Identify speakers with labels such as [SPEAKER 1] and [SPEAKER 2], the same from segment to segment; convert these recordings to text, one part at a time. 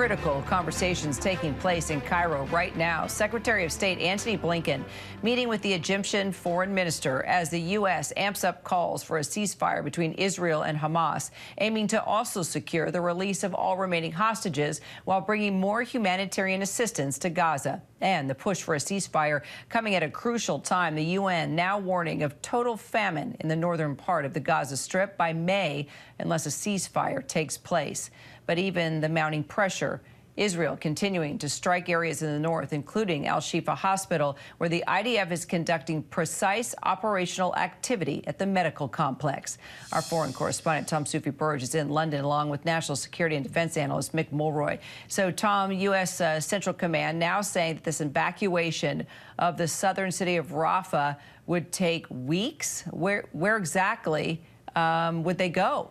[SPEAKER 1] Critical conversations taking place in Cairo right now. Secretary of State Antony Blinken meeting with the Egyptian foreign minister as the U.S. amps up calls for a ceasefire between Israel and Hamas, aiming to also secure the release of all remaining hostages while bringing more humanitarian assistance to Gaza. And the push for a ceasefire coming at a crucial time. The UN now warning of total famine in the northern part of the Gaza Strip by May unless a ceasefire takes place. But even the mounting pressure, Israel continuing to strike areas in the north, including Al-Shifa Hospital, where the IDF is conducting precise operational activity at the medical complex. Our foreign correspondent, Tom Soufi Burridge, is in London, along with national security and defense analyst Mick Mulroy. So, Tom, U.S. Central Command now saying that this evacuation of the southern city of Rafah would take weeks. Where exactly would they go?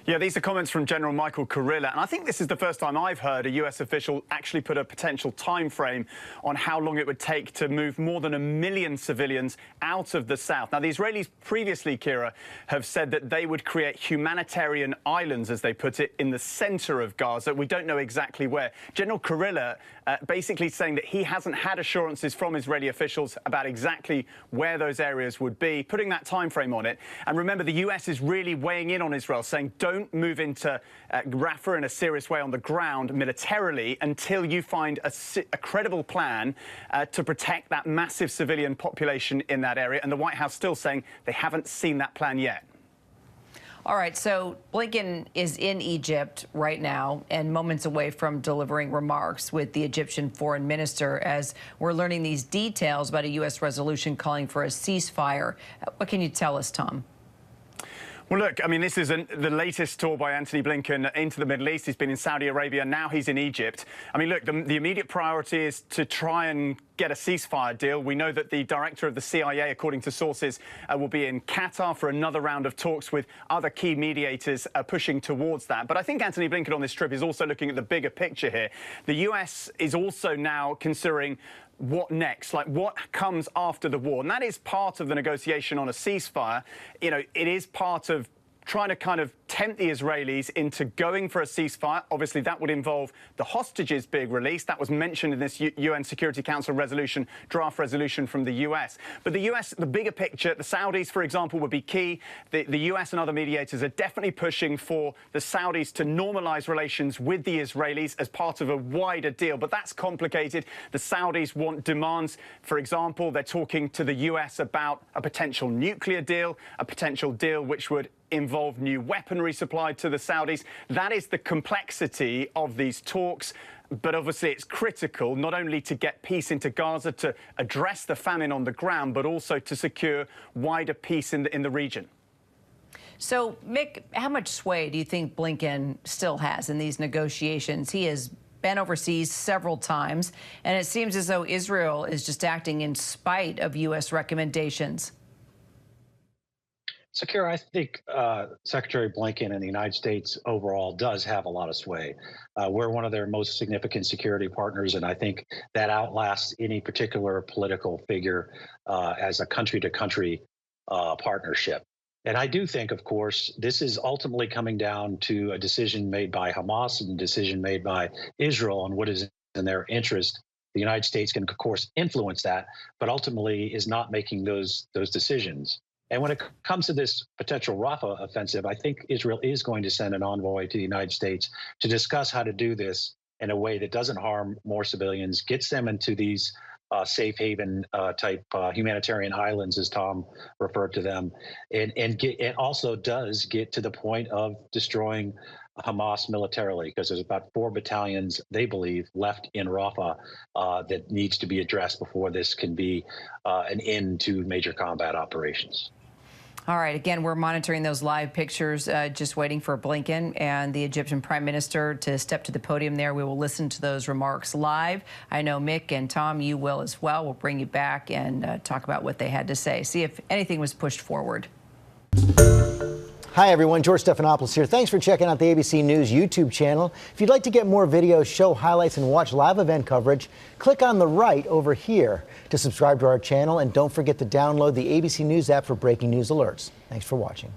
[SPEAKER 2] Yeah, these are comments from General Michael Kurilla, and I think this is the first time I've heard a U.S. official actually put a potential time frame on how long it would take to move more than 1 million civilians out of the south. Now, the Israelis previously, Kira, have said that they would create humanitarian islands, as they put it, in the center of Gaza. We don't know exactly where. General Kurilla basically saying that he hasn't had assurances from Israeli officials about exactly where those areas would be, putting that time frame on it. And remember, the U.S. is really weighing in on Israel, saying don't move into Rafah in a serious way on the ground militarily until you find a credible plan to protect that massive civilian population in that area. And the White House still saying they haven't seen that plan yet.
[SPEAKER 1] All right, so Blinken is in Egypt right now and moments away from delivering remarks with the Egyptian foreign minister as we're learning these details about a U.S. resolution calling for a ceasefire. What can you tell us, Tom?
[SPEAKER 2] Well, look, I mean, this is the latest tour by Antony Blinken into the Middle East. He's been in Saudi Arabia. Now he's in Egypt. I mean, look, the immediate priority is to try and get a ceasefire deal. We know that the director of the CIA, according to sources, will be in Qatar for another round of talks with other key mediators pushing towards that. But I think Antony Blinken on this trip is also looking at the bigger picture here. The U.S. is also now considering what next, like what comes after the war. And that is part of the negotiation on a ceasefire. You know, it is part of trying to kind of tempt the Israelis into going for a ceasefire. Obviously, that would involve the hostages being released. That was mentioned in this UN Security Council resolution, draft resolution from the US. But the US, the bigger picture, the Saudis, for example, would be key. The US and other mediators are definitely pushing for the Saudis to normalize relations with the Israelis as part of a wider deal. But that's complicated. The Saudis want demands. For example, they're talking to the US about a potential nuclear deal, a potential deal which would involve new weaponry supplied to the Saudis. That is the complexity of these talks. But obviously it's critical not only to get peace into Gaza, to address the famine on the ground, but also to secure wider peace in the region.
[SPEAKER 1] So, Mick, how much sway do you think Blinken still has in these negotiations? He has been overseas several times, and it seems as though Israel is just acting in spite of U.S. recommendations.
[SPEAKER 3] So, Kara, I think Secretary Blinken and the United States overall does have a lot of sway. We're one of their most significant security partners, and I think that outlasts any particular political figure as a country-to-country partnership. And I do think, of course, this is ultimately coming down to a decision made by Hamas and a decision made by Israel on what is in their interest. The United States can, of course, influence that, but ultimately is not making those decisions. And when it comes to this potential Rafah offensive, I think Israel is going to send an envoy to the United States to discuss how to do this in a way that doesn't harm more civilians, gets them into these safe haven type humanitarian islands, as Tom referred to them, and also does get to the point of destroying Hamas militarily, because there's about 4 battalions, they believe, left in Rafah that needs to be addressed before this can be an end to major combat operations.
[SPEAKER 1] All right. Again, we're monitoring those live pictures, just waiting for Blinken and the Egyptian Prime Minister to step to the podium there. We will listen to those remarks live. I know Mick and Tom, you will as well. We'll bring you back and talk about what they had to say, see if anything was pushed forward.
[SPEAKER 4] Hi, everyone. George Stephanopoulos here. Thanks for checking out the ABC News YouTube channel. If you'd like to get more videos, show highlights, and watch live event coverage, click on the right over here to subscribe to our channel. And don't forget to download the ABC News app for breaking news alerts. Thanks for watching.